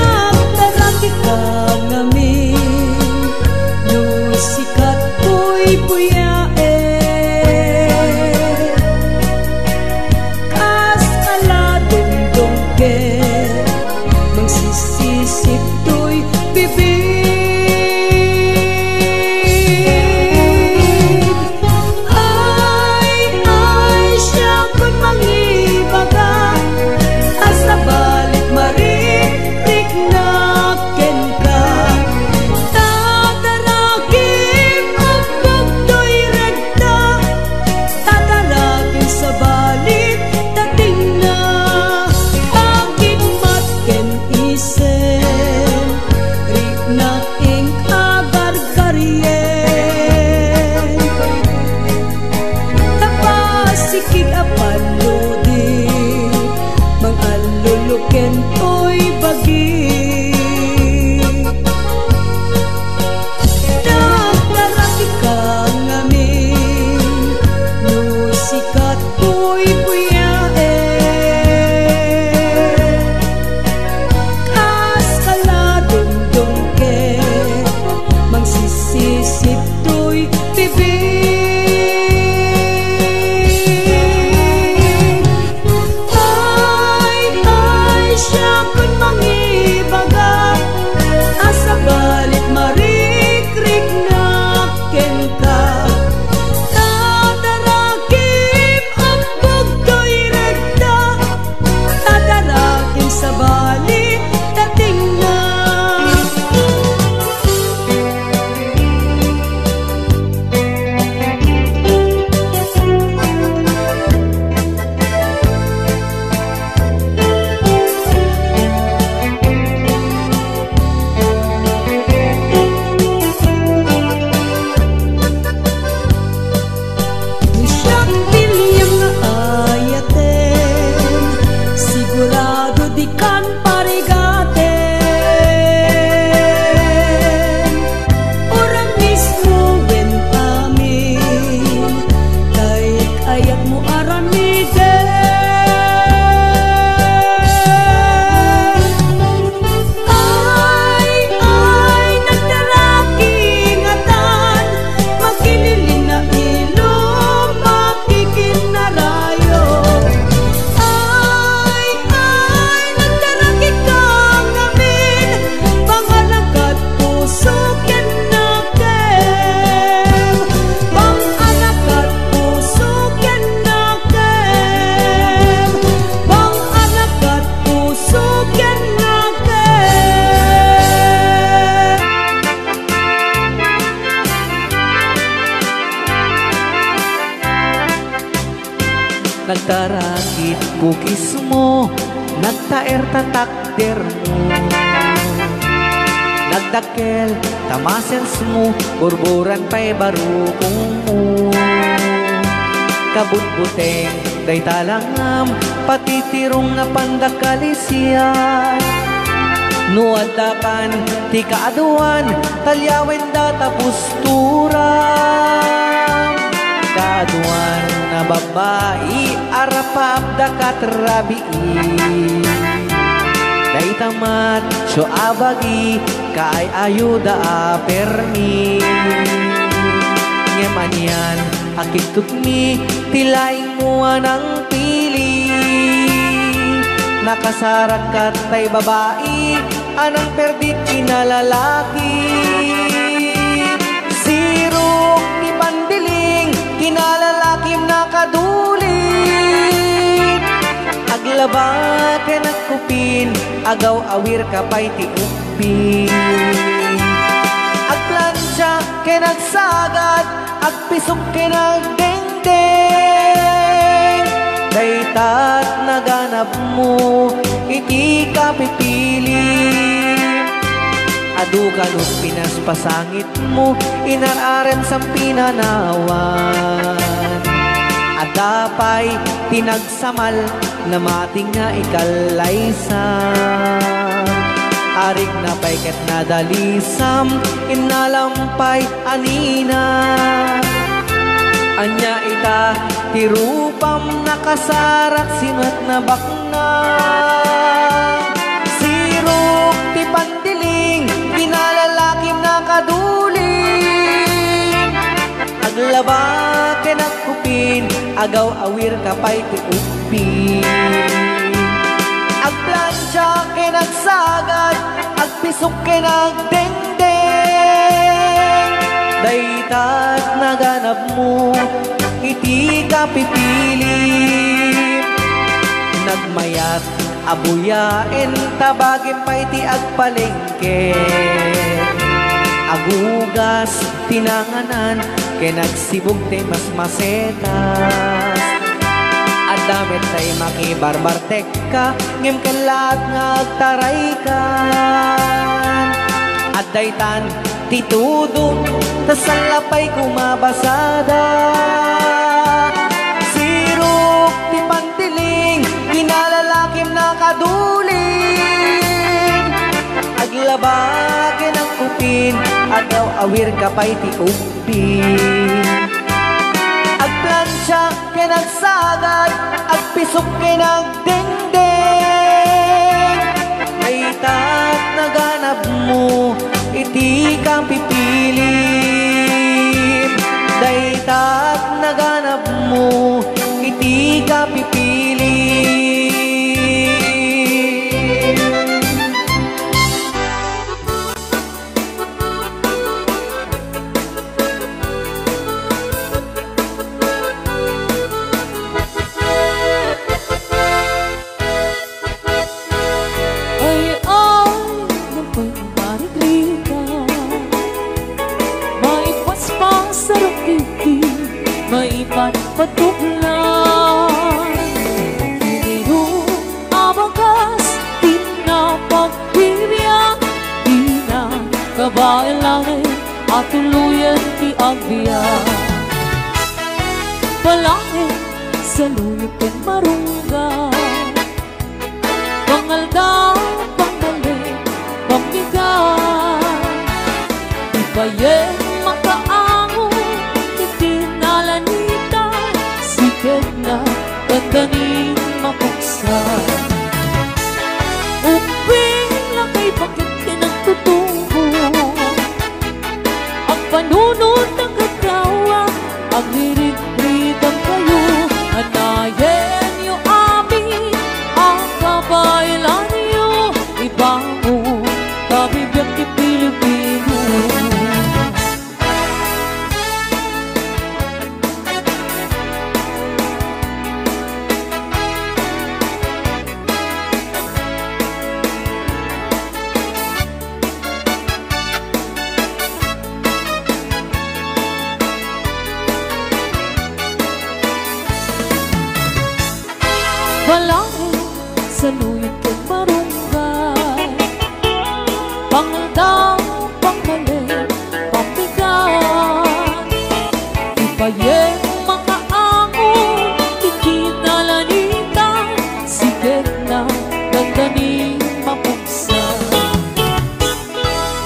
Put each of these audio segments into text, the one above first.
Nagdaraki ka ngamin, no sikat ko'y buyae. Kas kaladong ke, magsisisip to'y bibig. Nagtarakit kukis mo, nagtaer tatakder mo, nagdakel tamasens mo, burburan pa'y barukong mo. Kabutbuteng day talangam, patitirong nga pandakalisyan. Nuadakan ti kaaduan, talyawen da tapusturan. Kaaduan na babae, arapap da katrabii. Day tamat, so abagi, kaay ayuda apermi. Ngamanyan, akitugmi, tilaing mua ng pili. Nakasarakat tay babae, anang perdi kinalalaki. Sirok ni pandiling, kinalalakim nakadulit. Aglaba ka nagkupin, agaw awir ka pa'y tiupin. Agplansya ka nagsagad, agpisok ka nagdengdeng. Daytat naganap mo, iti ka pipili. Adu kanot pinaspasangit mo, inararen sa pinanawan. At dapay tinagsamal na mating nga ikalaysan. Arik na pa'y ket nadalisam, inalampay anina. Anya ita tirupam nakasarak sinat na bakna. Sirok ti pandiling kinalalakim nakaduling. Aglaba kinakupin agaw awir kapay ti upin. Agplansya kinagsagad agpisok kinagdengdeng. Daytat naganap mo iti kapipilim. Nagmayat abuyain tabagin pa iti agpalengke. Agugas tinanganan kinagsibog ti mas masetas. Adamit tay makibarbartek ka ngem kelat ngagtaray ka. Adaytan titudo tasalapay kumabasada. Sirok ti pantiling kinalalakim nakaduling. Aglabagin ang kupin agaw awir kapay ti upin. Agplansya kinagsagad at pisok kinagdengdeng. Daytat naganap mo iti kapipilim. Daytat naganap mo iti kapipilim. Patuglan Dino abagas pinapagbibiyak. Di na kabailangan at tuluyan ti agbiyak. Palangin sa luyot ken marungga. Pangalda, pangmali, pambigat. Ibayen makaango iti nalanita. Sikat na kandanin mapuksa. Uping lakay bakit kinagtutubo. Ang panunod ng kagawa. Ang lirit-ritang kayo. Anayen niyo amin. Ang kabaylan niyo. Ibango kabibiyang ti Pilipino. Balangin sa luyot ken marunggay. Pangaldaw, pangmali, pambigat. Ibayeng mga angon, ikinalanita. Sikat na dandanin mapuksa.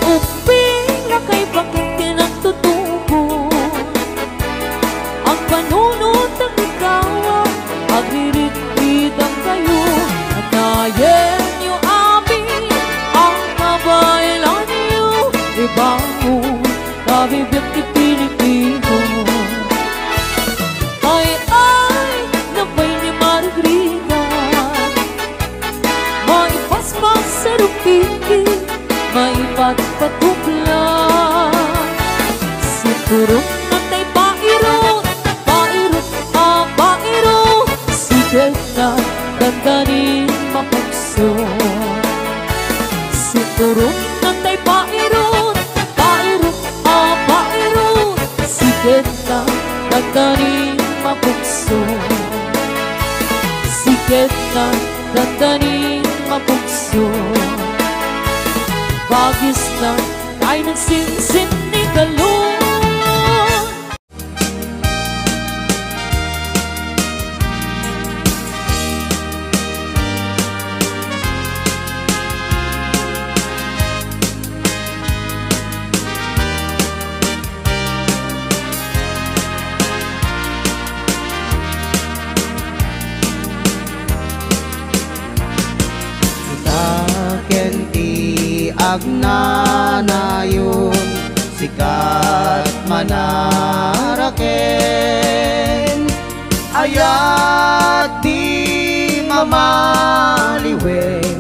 Uping lakay bakit kinagtutubo. Ang panunod ng ikaw agririt-ritang kayo. Anayen niyo amin ang kabaylan niyo. Ibango kabibiyang ti Pilipino. Ay, nabay ni Margarita. Maipaspas sa rupiki, maipatpatuklan. Siguro na tay pairot, pairot, pairot. Sikat na dandanin mapukso. Siguro na tay pairot, pairot, pairot. Sikat na dandanin mapukso. Sikat na dandanin mapukso. Bagis na ay nagsinsin ni Galon. agnanayon sikat manaraken ayat di mamaliwen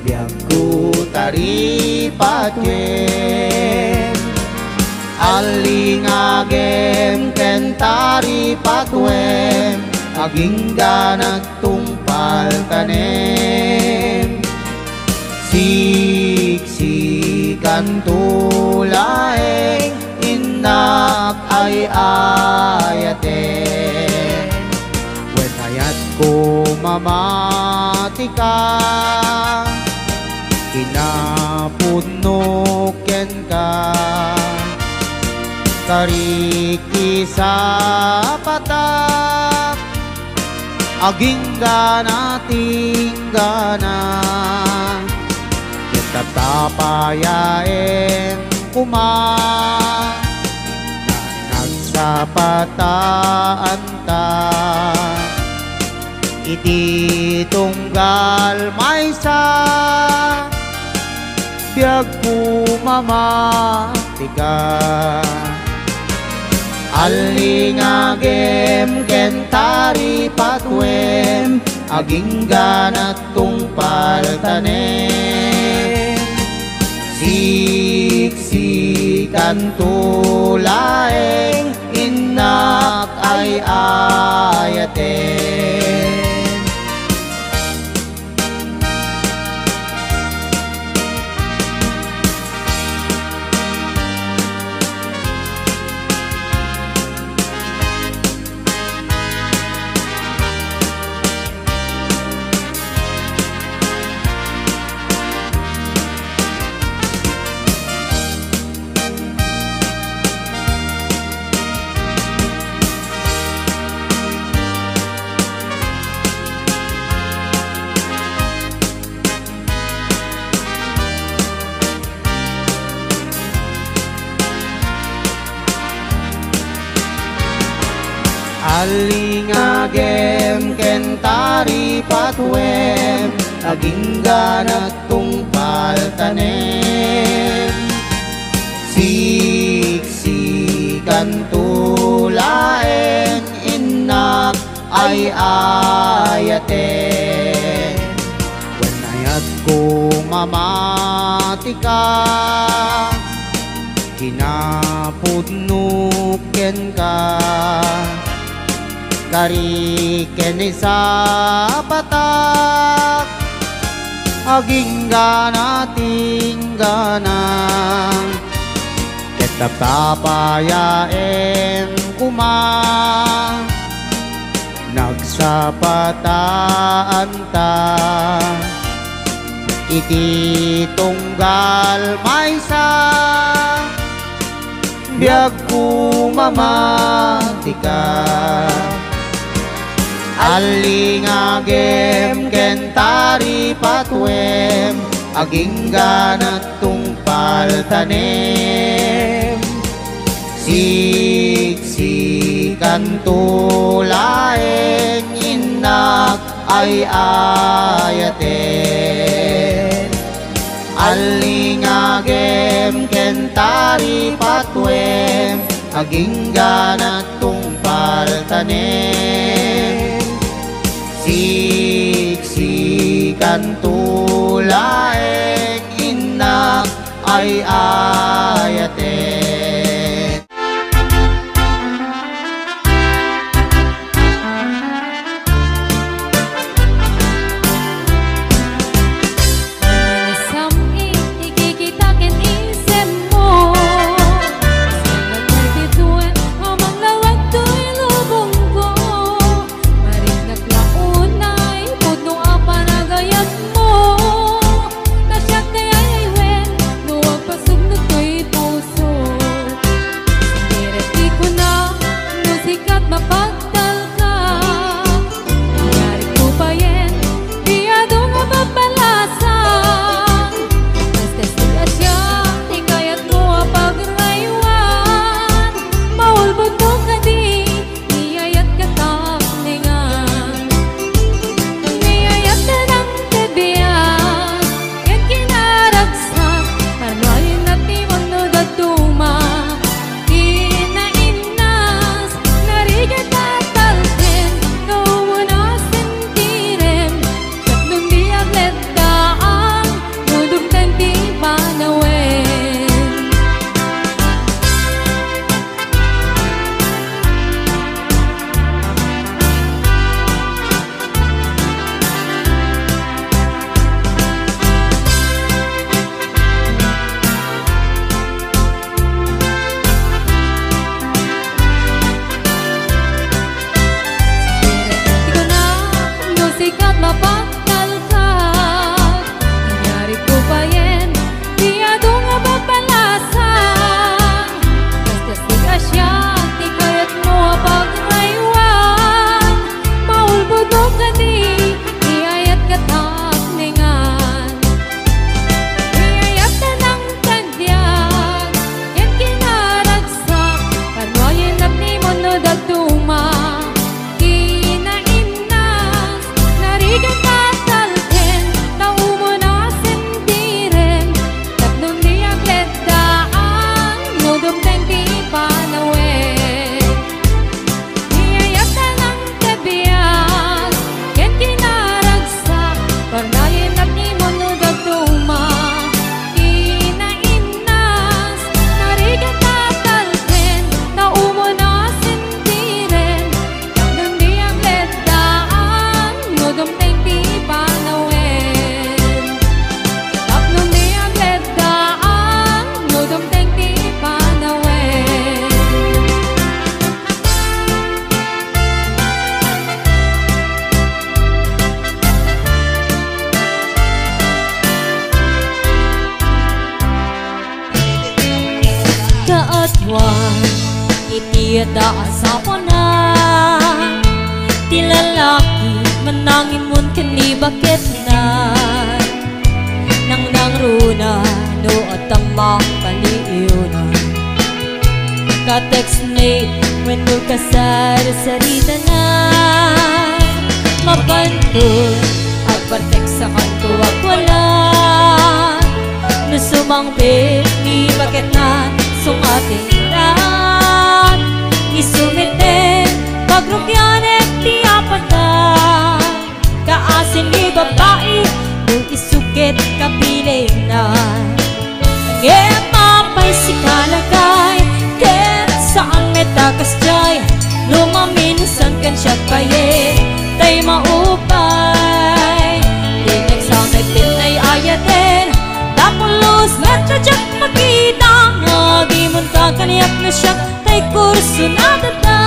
biag ku taripatyen alingagem ken taripatwen aging ganat tungpal tanem siksikan tulaeng inak ay ayaten wen ayat ko mamatika kinapunuken ka kariki sa patak aging gana tinggana kita tapayain kuma na nagsapataan ta iti tunggal maysa biag pumamatika alingagem ken taripatwen aging ganat tungpal tanem siksikan tulaeng inak ay ayaten alingagem ken taripatwen aging ganat tungpal tanem siksikan tulaeng inak ay ayaten wen ayat ko mamatika kinapudnuken ka kariken sa patak aging gana tinggana tetap tapayaen kuma nagsapataan ta iti tunggal maysa biag pumamatika alingagem ken taripatwen aging ganat tungpal tanem siksikan tulaeng inak ay ayaten alingagem ken taripatwen aging ganat tungpal tanem siksikan tulaeng inak ay ayaten Pasug na ko'y Iti da asawa na ti lalaki manangin mon kani bakit na nang runa no at ang makaliuna ka-text mate when no kasar-sarita na mapantun at pa-text sa kanto at wala no sumangpit ni bakit na sungating na isumite pagrugyan at tiyapan na kaasin ni babae nung isukit kapiling na ngayon mapay si kalagay ket saan metakas jay lumaminsan kan siya paye tay maupay dinig sa may pinay ayatin tapulos metradyak makita ngagimon ka kaniyak na siya tay kurso na datan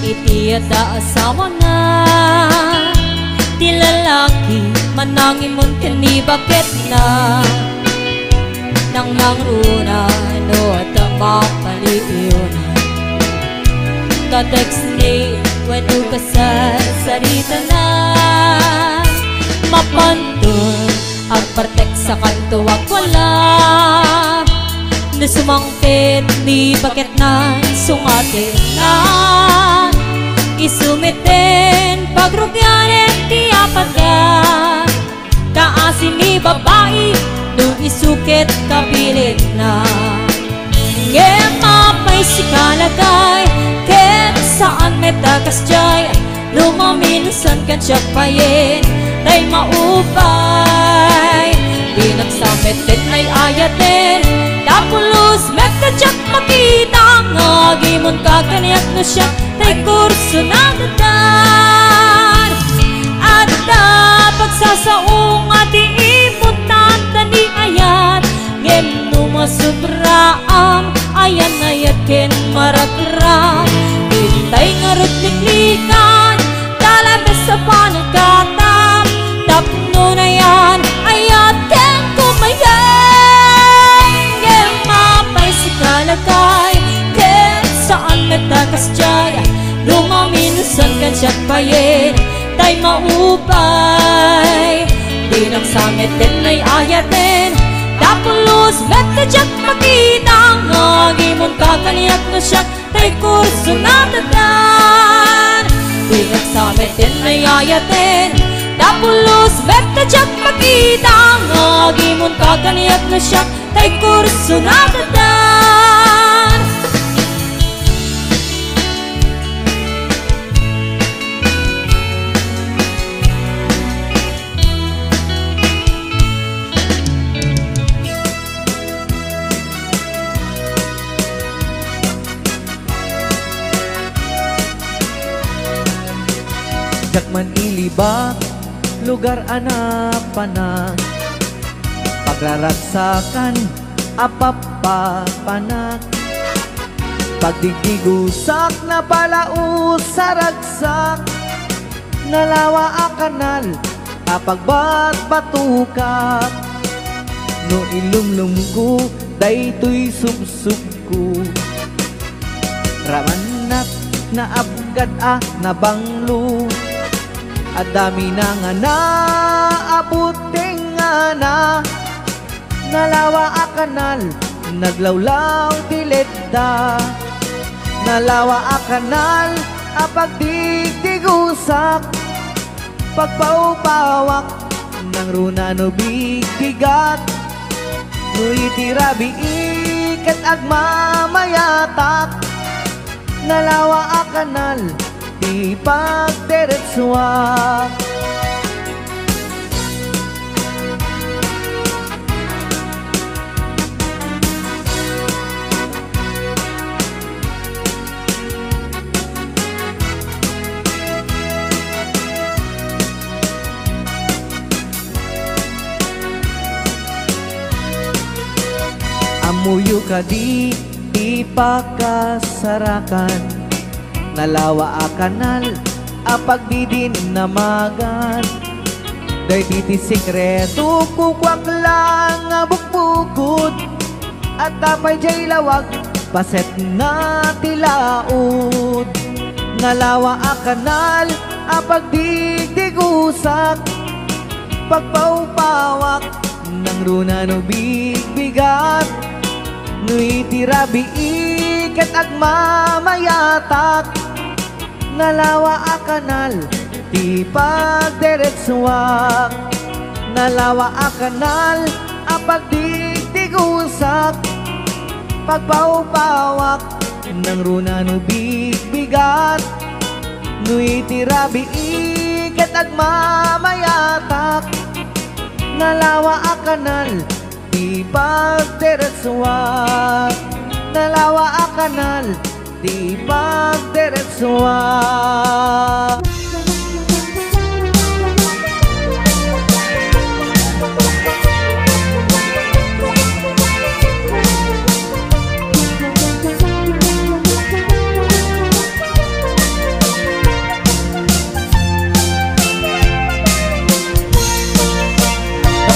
iti da asawa na ti lalaki manangin mon kani bakit na nang runa no at ang makaliuna ka-text ni when no kasar-sarita na mapantun ang partek sa kanto wag wala na sumangpit ni bakit na sungatin na isumitin pagrugyan at tiyapan ka kaasin ni babae nung isukit kapilit na ngayon mapay si kalagay ket saan metakas jay lumaminsan kan siya payin tay maupay pinagsametin ay ayatin tapulos metadyak makita ngagimon ka kaniyak na siya tay kurso na datan at pagsasaong ati iputan tani ayat ngem numasobraam ayan ayakin marakram itay ngarot niklikan talabes sa panagkatam tapno na yan ayat ken kumayan ngem mapay si kalagay ken saan metakas jay lumaminsan kan siya payin tay maupay di nagsametin ay ayatin tapulos metadyak makita ngagimon ka kaniyak na siya tay kurso na datan di nagsametin ay ayatin tapulos metadyak makita ngagimon ka kaniyak na siya tay kurso na datan Jakman ilibak, lugar anapanak pagraragsakan, apapapanak pagdigdigusak na balaus sa ragsak nalawa a kanal, apagbat batukak no ilumlum ko, daytoy subsubko ramanat na abgad na banglo adami na nga na abuting nga na nalawa a kanal naglawlaw tileda nalawa a kanal apagdigdigusak pagpaupawak ng runa no bigigat no itirabi ikat agmamayatak nalawa a kanal di pagderetswak Amuyo ka di ipakasarakan, nalawa a kanal a pagbidin namagan. Day titi sikreto kukwak lang nga bukbukod, at tapay jay lawag paset na tilaod. Nalawa a kanal a pagdigdigusak, pagpaupawak ng runa no bigbigat. No itirabi ikat agmamayatak, nalawa a kanal ti pagdiretsuak. Nalawa a kanal a pagdigdigusak, pagpaupawak ng runa no bigbigat. No itirabi ikat agmamayatak, nalawa a kanal di pagdiretsuak. Nalawa a kanal di pagdiretsuak.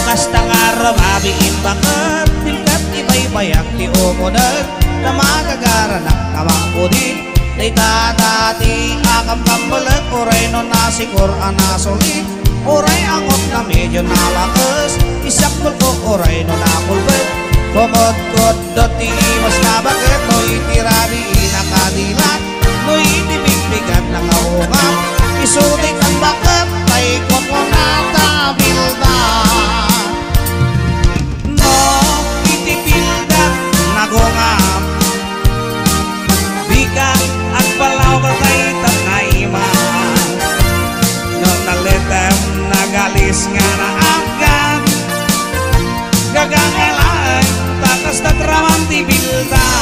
Kasta nga ramabiin bakit tingkat ibay-bayak ti umunag na magagaranak kamangkudin. Day tatati akam kambalag oray no nasikor anasulit. Oray angot na medyo nalakas, isakol ko oray no nakulbet. Kumot-kot doti mas nabagit, no itirabi inakadilat, no itibigbigat na kaungat. Isutik ang bakit, tay ko ko natabildan. Nagungam bigang at palaw katay tanayman, no nalitem nagalis nga na agad, gagangalay takas na traman ti bildan.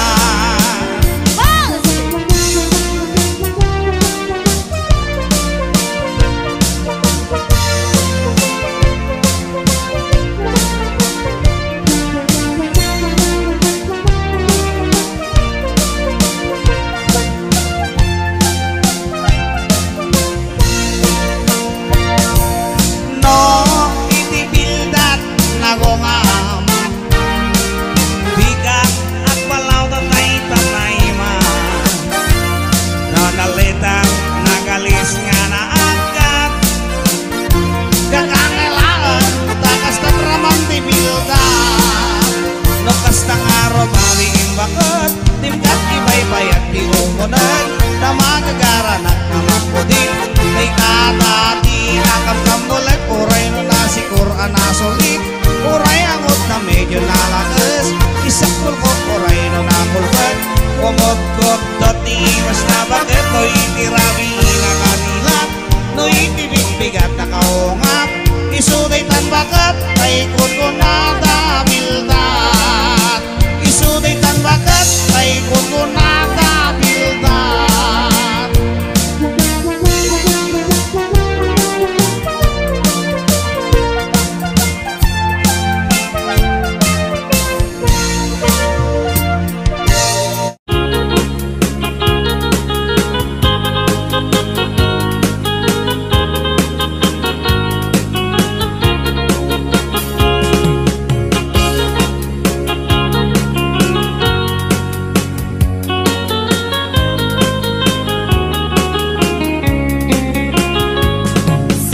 Bakit timkat ibay-bayat di umunan na magagaranak na makudin. May katati nakamkambulag uray no nasikur anasulit. Uray angot na medyo nalakas, isakul ko uray no nakulbag. Kumot-kot doti mas na bakit no itirabi na kanilat, no itibigbigat na kaungat. Isuday tan bakit ay ko na dabildat. Isuday tan bakit ay ko na dabildat.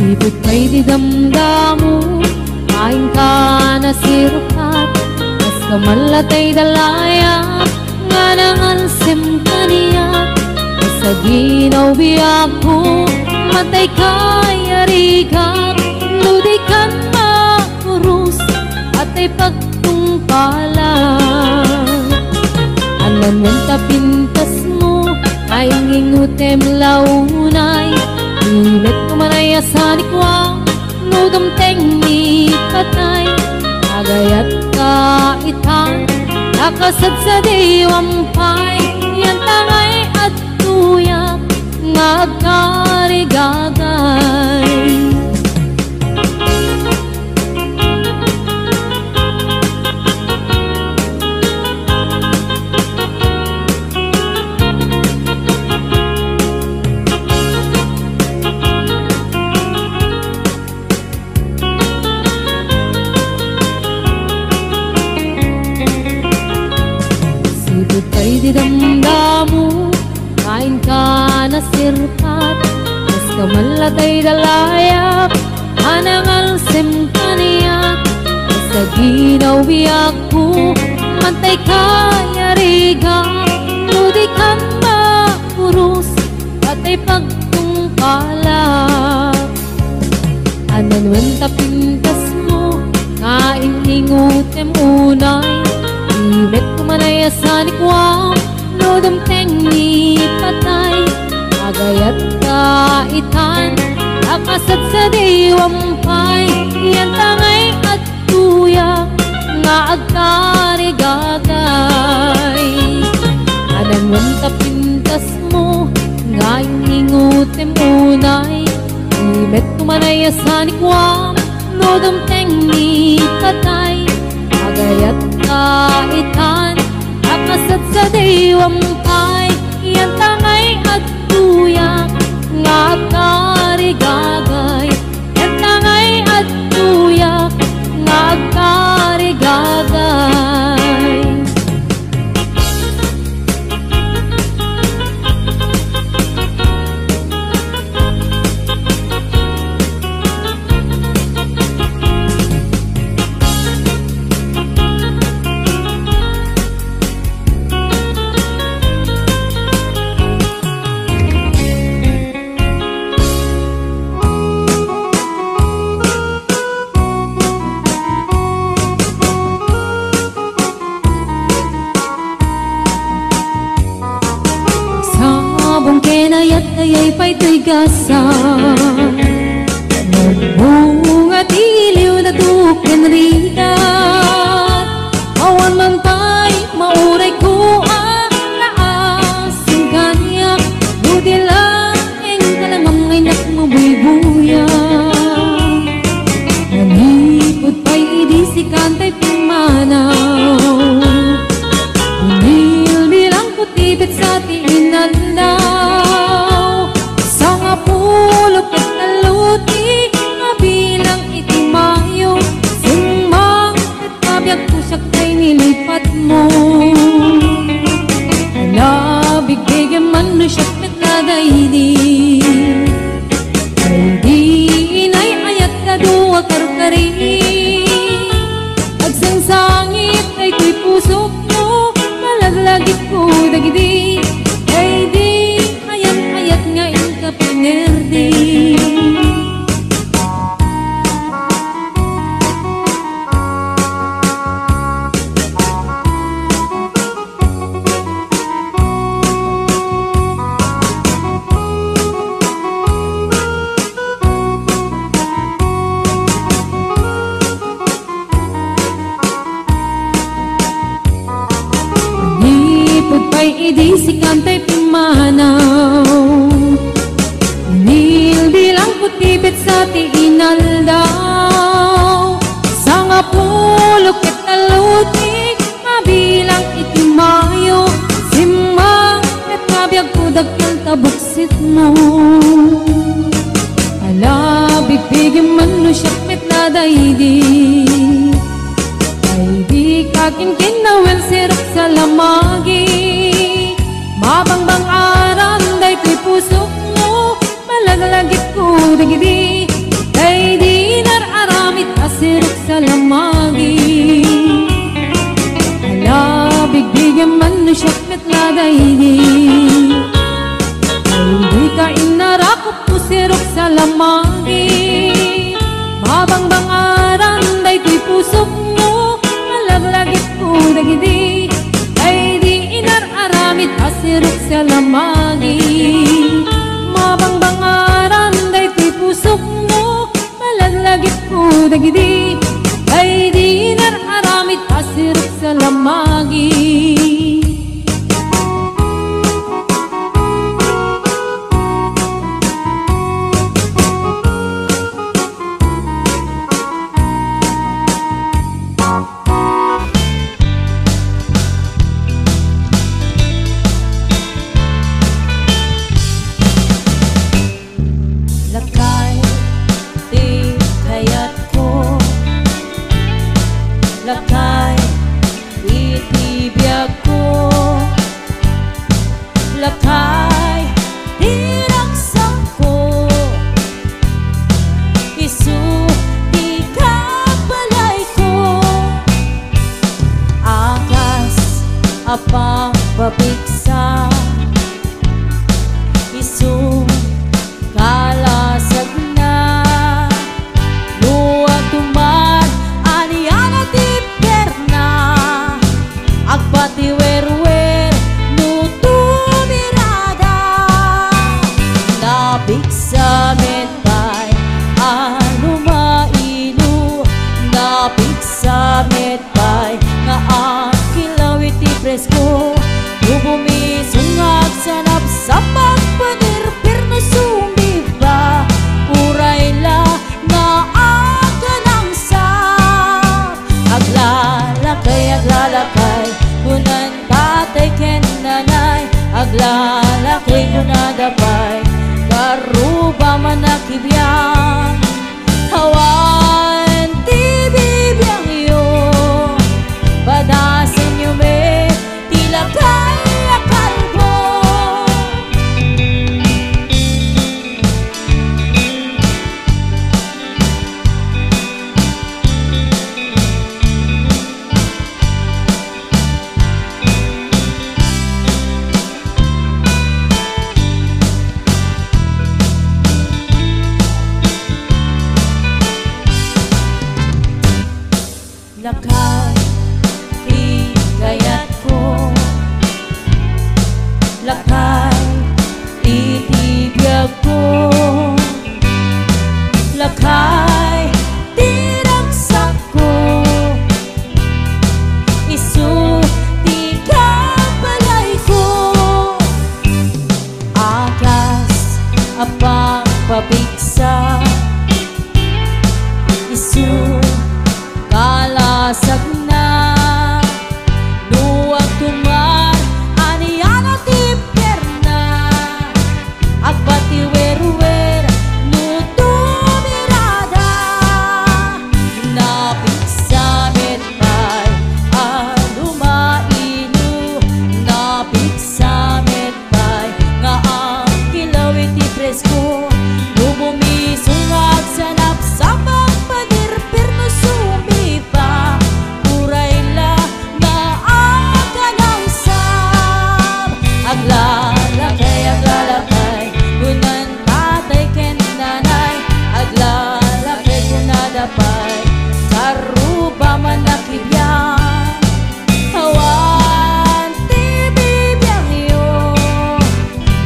Sipot kay di damdamu, kain ka na sirukat, mas kamalatay dalaya, nga nangalsim kaniya. Sa ginaw biyak ko, matay kay arigat, nuday kan makurus, at ay pagtungpalan. Anan ng tapintas mo, ay ngingutem launay, ilet kumanaya sa likwa, nudam teng ni katay. Agayat ka itan, nakasad sa diwampay, yan tangay at tuyak, ngagkarigagay. di damdamu, kain ka na sirpat, mas kamalatay dalayap, anangal simkaniyak, sa ginawiyak ko, mantay kaya riga, ludikan mapurus, patay pagtungkalak. Ananwan tapintas mo, kain ingutem unay, imet kumanayasan ikwam, lodom tengi patay, agayat kaitan, akasat sa diwampay, yan tangay at tuyak, nga agkarigagay. Ananwan tapintas mo, nga ingutem unay, imet kumanayasan ikwam, lodom tengi patay, agayat kaitan, akasat sa diwampay, yan tangay at tuyak, nga agkarigagay, yan tangay at tuyak, nga agkarigagay. Ayay pa'y gasa, nagbunga tiliw na tuken rigat, awan man pa'y mauray ko ang naasing kanya, buti lang ang kalamang ay nakmabuy-buya. Nanipod pa'y idisikan ta'y pimanaw, binilbilang ko tibit sa tiinandaw, pulok at taluti, mabilang itimayo, sumang at kabyak pusak kay nilipat mo. Alabig bigyan man no siyak met nadaydi, ay di inay ayat ka duwa karkari, agsangsangit ay ko'y pusok mo, malaglagit ko dagidi, ay di ayat nga inka pinerdi. Nipod pa'y idisikan ta'y pimanaw, nilbilang putibit sa tiinaldaw, sa nga pulok at talutik, mabilang itimayo, simang at kabiyag kudag ng tabuksit mo. Alabig bigyan man no siyak met nadaydi, ay di kakin kinawel sirap sa lamagi, mabangbang aram day ko'y pusok mo, malaglagit ko dagidi, ay di nararamit asirok sa lamagi. Alabig bigyan man no siyak met nadaydi, ay di ka inarakop ko sirok sa lamagi, mabangbang aram day ko'y pusok mo, malaglagit ko dagidi, ay di inararamit asirok sa lamagi, mabangbang aram day ko'y pusok mo, malaglagit ko dagidi, ay di inararamit asirok sa lamagi. Lakay, di kayat ko napiksa isu kalasag na luwag tuman aniyana ti perna agpatiwer-wer nutu mirada napiksa metpay ano mailu napiksa metpay nga ang kilawit ti presko lubumi sungag sanap sa pagpanirpir na sumiba uray la nga aganang sa aglalakay kunan tatay ken nanay aglalakay kunadapay karuba man nakibiyang hawan ti bibiyang iyo badasin nyo me tila kaya kalbo lakay ikayat ko lakay itibiyag ko lakay tiragsak ko isu di kapalay ko akas apang pabigsa isu kalasag na luwag tumar aniyana ti perna agpatiwer-wer nutu mirada napiksa metpay ano mailu napiksa metpay nga ang kilawit ti presko lubumi sungag sanap sa pagpanirpir no sumiba uray la nga aganang sam aglalakay kunan tatay ken nanay aglalakay kunadapay karuba man nakibiyang hawan ti bibiyang iyo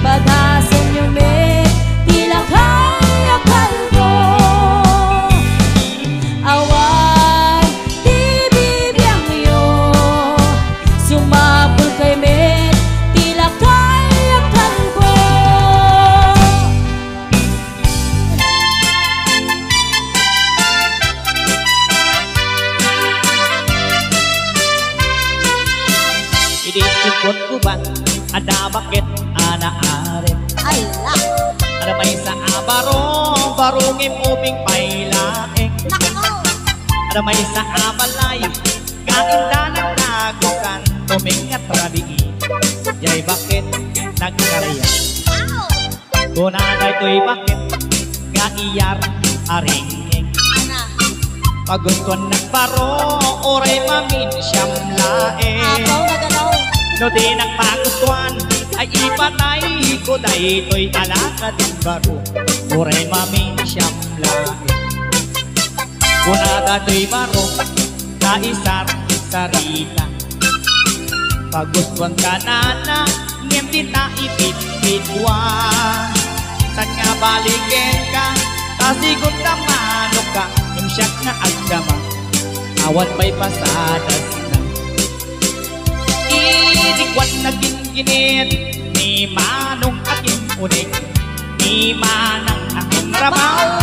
bagasan nyo me tila kaya kalbo awan ti bibiyang iyo sumapul kay me tila kaya kalbo Idi cukot kuban ada bakit ana arep ala ada may sa abarong barungim ubing pailaeng nako ada may sa abalay kaindanan nagukan tumingat rabii jay bakit nagkarya kunaday to'y bakit kaiyar aringing pagustuhan nagbaro oray mamin siyam laeng nagalaw no di nagpagustuhan ay ipatay ko dahito'y alakad ng baro oray mamin siyam laeng kunada to'y baro kaisar sarita pagustuhan ka nana ngem di ta ipit-pitwa san nga balikin ka kasigun ka manok ka imsyak nga agdama awan pa'y pasadas na idigwan naging ginit ni manong aking unik ni manang aking rabaw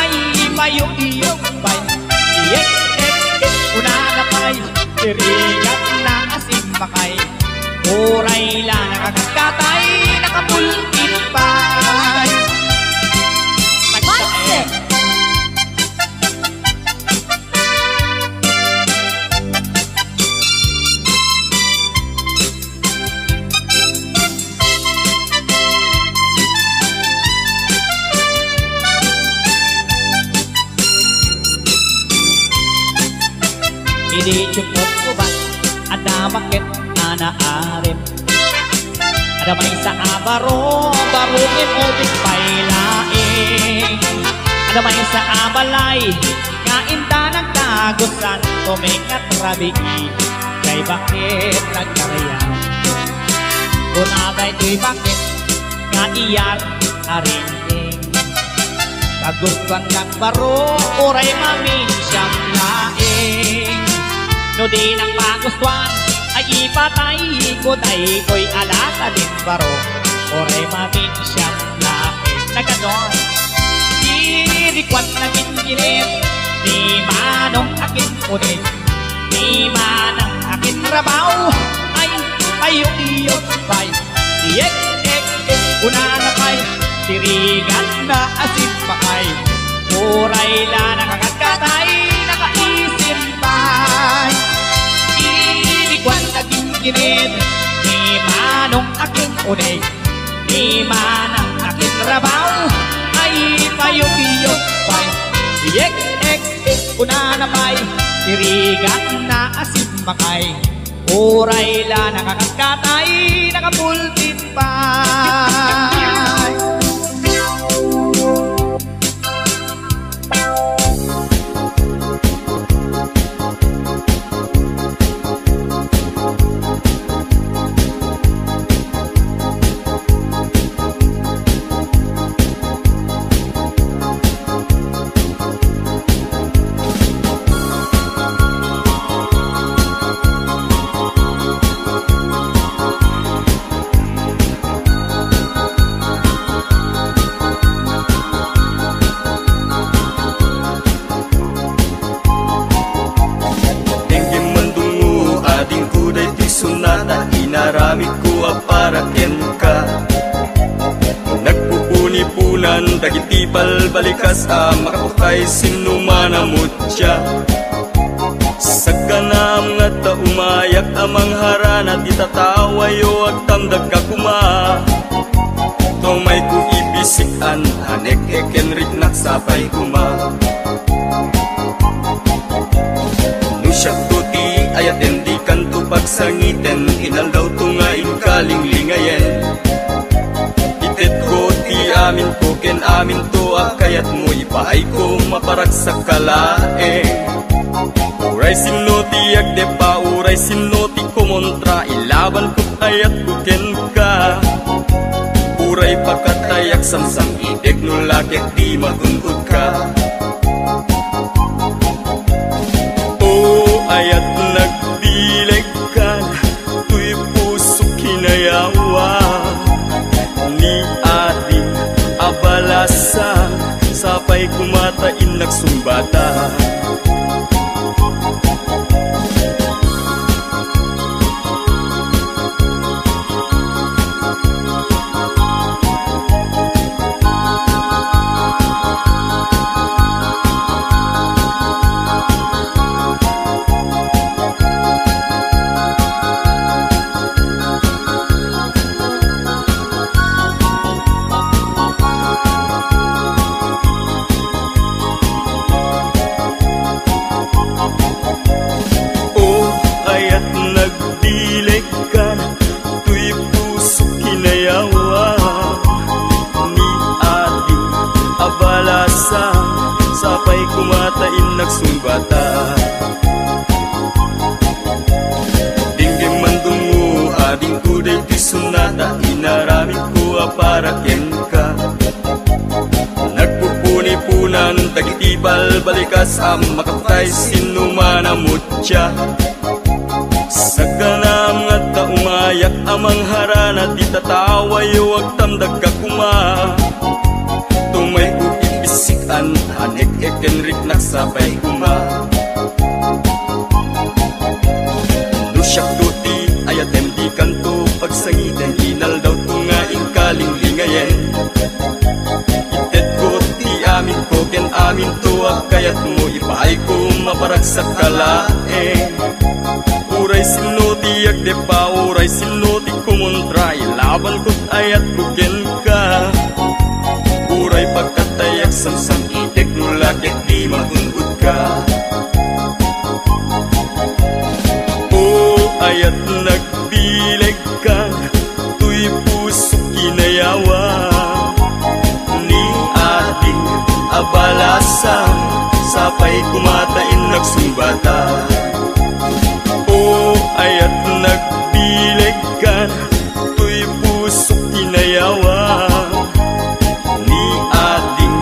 ay mayong-iyong bay unana pa'y irigat na asim pakay uray la nakakatay nakapulkin pa'y Monse! Hindi cukot ko ba ada bakit ana arep Adamay sa abaro, barungin o paylaing. Adamay sa abalay, kainta ng tagusan, tumingat rabiin, kay bakit nagkarayang. Kunagay to'y bakit, nga iyar arinting. Kagustuhan nagbaro, uray mamin siyang laing. No di nang magustuhan, ay ipatay ko day ko'y alaka din baro, uray mamin siyang laing. Naganon, dirikwan na ginginit, di manong akin punit, di manang akin rabaw, ay ayong iyong bay. Diyek, una na pay, tirigan na asin pakay, uray la nakakatay, nakaisin pay. Irikwan na ginginit, di manong aking unig, di manang aking rabaw, ay payong-iyong pay. Diyek, una na pay, tirigan na asin pakay, uray la nakakatay, nakapultin pay. Inaramid ko para ken ka, nagpupuni-punan dagiti balbalikas makatukay sinumanamot siya. Sa kanam nga ta umayak amang harana di tatawayo ag tamdag ka kuma. Tomay ko ibisikan hanek ekenrik naksapay kuma. Nusyak tuti ayat endi kanto pagsangiten, inaldaw tungain kalinglingayen. Itet ko ti amin ko ken amin to akayat mo ipaay ko maparag sa kalaeng. Uray sino ti agdepa, uray sino ti kumontra, ilaban ko ayat ko ken ka. Uray pagkatayak samsam ideg no lakit di maguntod ka. Ayat nagbileg ka, tuy puso kinayawa, ni ating abalasa, sapay kumatain nagsumbata. Sapay kumatain nagsumbata. Dinggim mandungo ading kuday ti sunata, inaramid ko para ken ka. Nagpupuni-punan dagiti balbalikas makapatay sinumanamot siya. Sa kanam nga ta umayak amang harana di tatawayo ag tamdag ka kuma. Tumay ko ibisikan hanek ekenrik naksapay kuma. Nusyak tuti ayatem di kanto pagsangiten, inaldaw tungaing kalinglingayen. Itet ko ti amin ko ken amin to akayat mo ipaay ko maparag sa kalaeng. Uray sino ti agdepa, uray sino ti kumontra, ilaban ko't ayat ko ken ka. Uray pagkatayak samsam ideg no lakit di magungod ka. O ayat nagbileg ka, tuy abalasang sapay kumatain nagsumbata. O ayat nagbileg ka tuy pusok tinayawa ni ating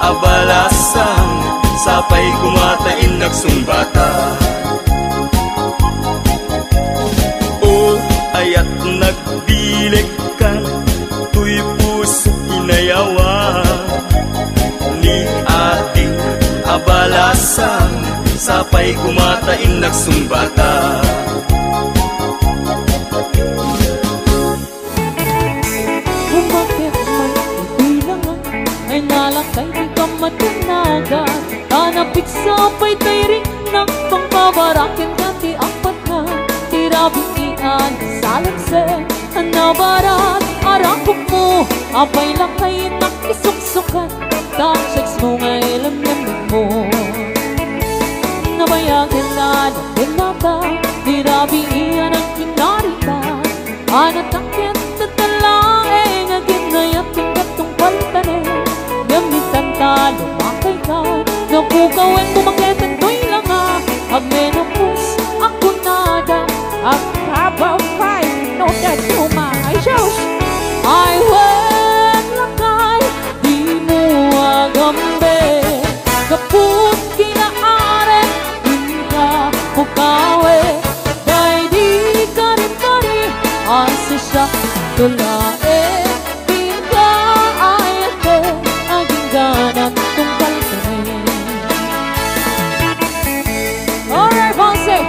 abalasang sapay kumatain nagsumbata. O ayat nagbileg ka tuy pusok tinayawa ni ating abalasang sapay kumatain nagsumbata. Umakit man bilangan ay nalakay di ka matinaga. Tanapik sapay tayo rin ng pangbabarakin kati apat na tirabikian salanse. Nabarat arakok mo apay lakay nakisuksukan. Taksaks mo nga ilam-lamig mo nabayagan na natinata. Tirabikian ang kinarita anatakit na talaeng agin na yating katong paltanin. Gamitan talo makay ka napukawen bumaketan to'y langa. Agmenopos ako nada at habang fight no that to my shows. I went lakay di mo agambe kaput kinaare hindi pukawe dahil di ka rin pari asi siya tulae. Pinka ayate aging ganat kung kalpanin. Alright, Bonse!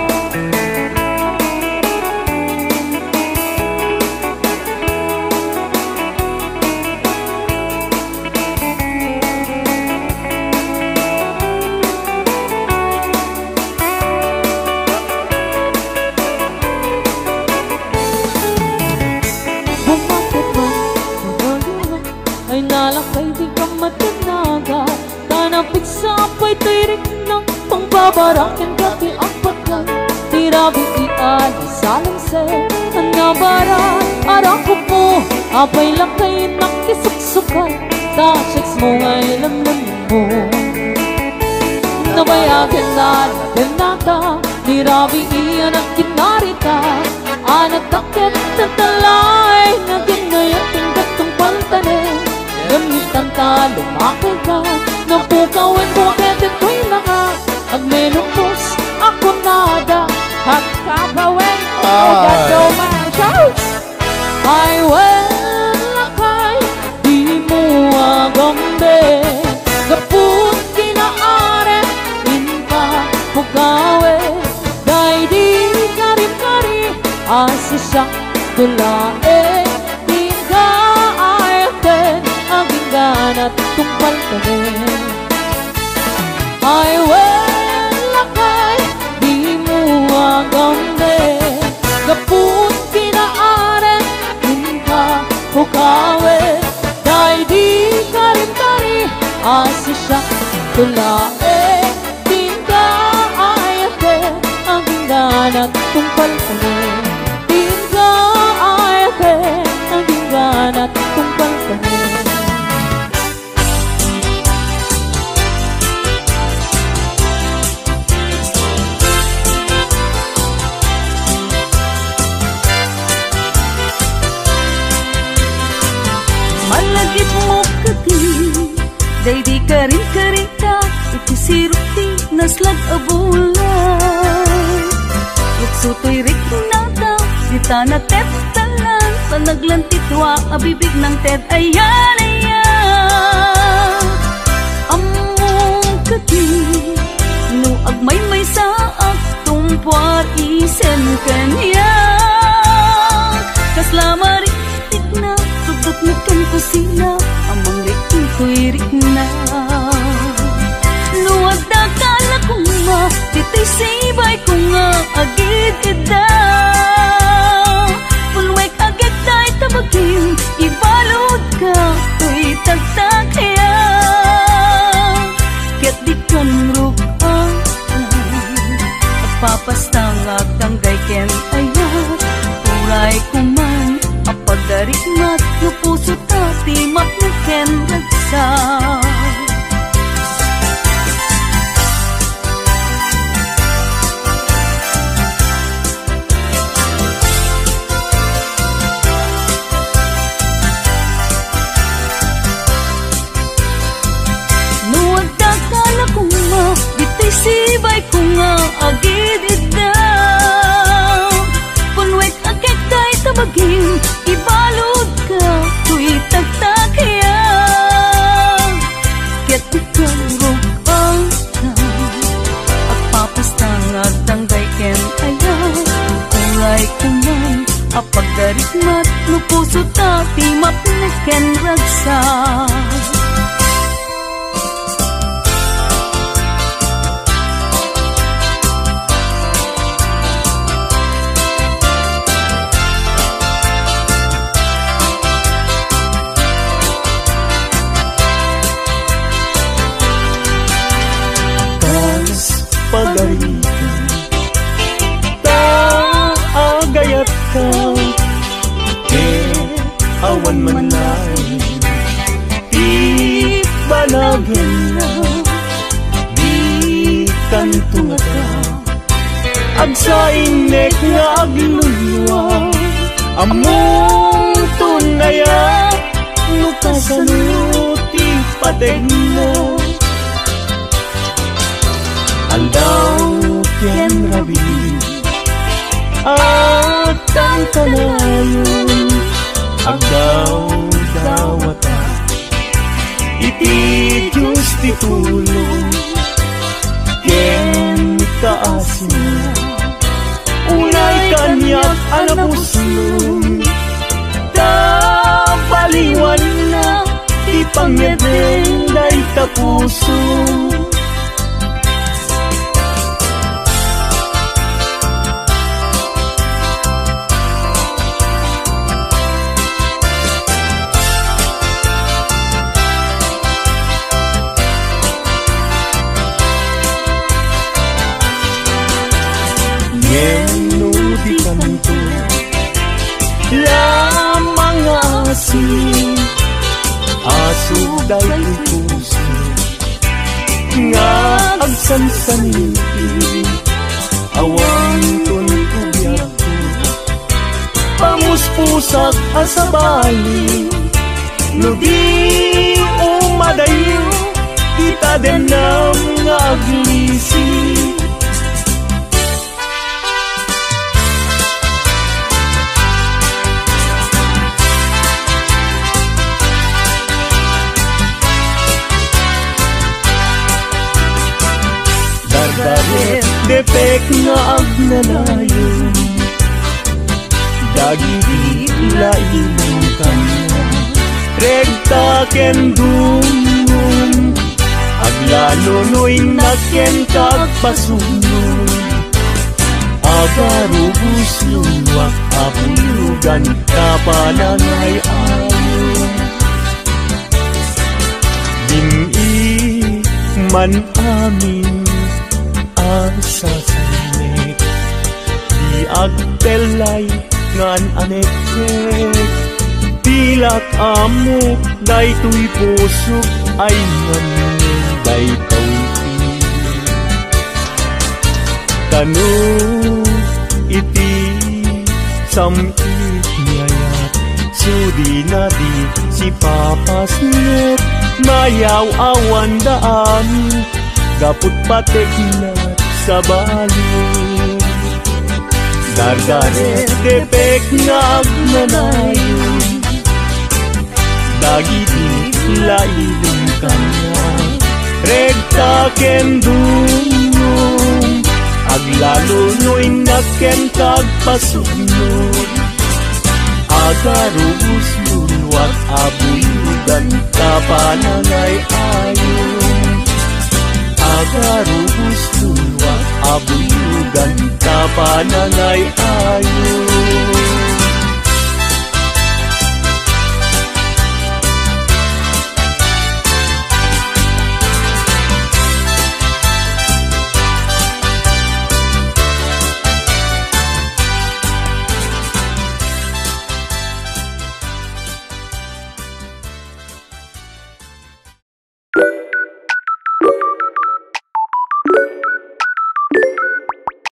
Bumakit man, nagaliwan ay nalakay di ka matinaga. Tanapik sapay tirik ng pangbabarakin kati apat ka tirabikian salanse. Nabarat arakok mo apay lakay nakisuksukan. Taksaks mo nga ilam-lamig mo nabayagan na natinata. Tirabikian ang kinarita anatakit na talay na ginayating gatong paltanin. Gamitan talo makay ka napukawen bumaketin to'y langa. Agmenopos ako nada at kabawen dato man shows. I went lakay di mo agambe kaput kinaare inka pukawe dahil di kari-kari asi siya tulae. Di ka ayaten aging ganat kung palpanin. I went lakay di mo agambe kaput kinaare inka pukawe dahil di kari-kari asi siya tulae. Di ka ayaten aging ganat kung palpanin. Di ka ayaten aging ganat kung palpanin. Malagip mo kati day di karin-karin ka ikisirukti naslag abulan. Uksuto'y rik nata sita na teptalan panaglantitwa abibig ng ted ayan ayan. Among kati no agmay-may sa aktumpar isen kanya kaslamari na subot na kan kusina amang rikin ko'y rik na. Luwag na kala kong ma ditay sibay ko nga agid ida. Pulwek agad tayo tabagin ibalod ka ko'y tagtag kaya. Ket di kan rugaan papastang agtanggay ken ayat uray kuman apagdarikmat no puso tati matnuken ragsa. mat no puso ta ti mapneken ragsa. Pagalitan ta agayat ka awan man lain di balagan na di kantunga ka agsainek nga aglulwa among tunaya nukasanuti pateg na Aldaw ken rabi at ang kalayon agdaw dawata iti Diyos ti tulong ken kaasin unay kanyak alabuslong da baliwan na ti pangyedeng day tapuso lamang asin asuday puso nga agsansaniti awang tuntubyag ko pamuspusak asabali no di umadayo kita denam nga aglisi depek nga agnanayon dagiti lain kanya regta ken dumum aglalonoy na ken kagpasunod agarubus luwak apulugan kapanangay ayon dini man amin sa sanik di agtelay ngan anekek tilak amok daytoy pusok ay ngan daytaw kanu iti samit niyayat sudi na di si papasnet mayaw awan daan gaput patek na sa balon dardaret depek nga agnanayon dagiti lailong kanya regta ken dumum aglalonoy na ken kagpasunod agarubus lunwat abuyugan kapanangay ayon agarubus lunwat abuyugan kapanangay ayon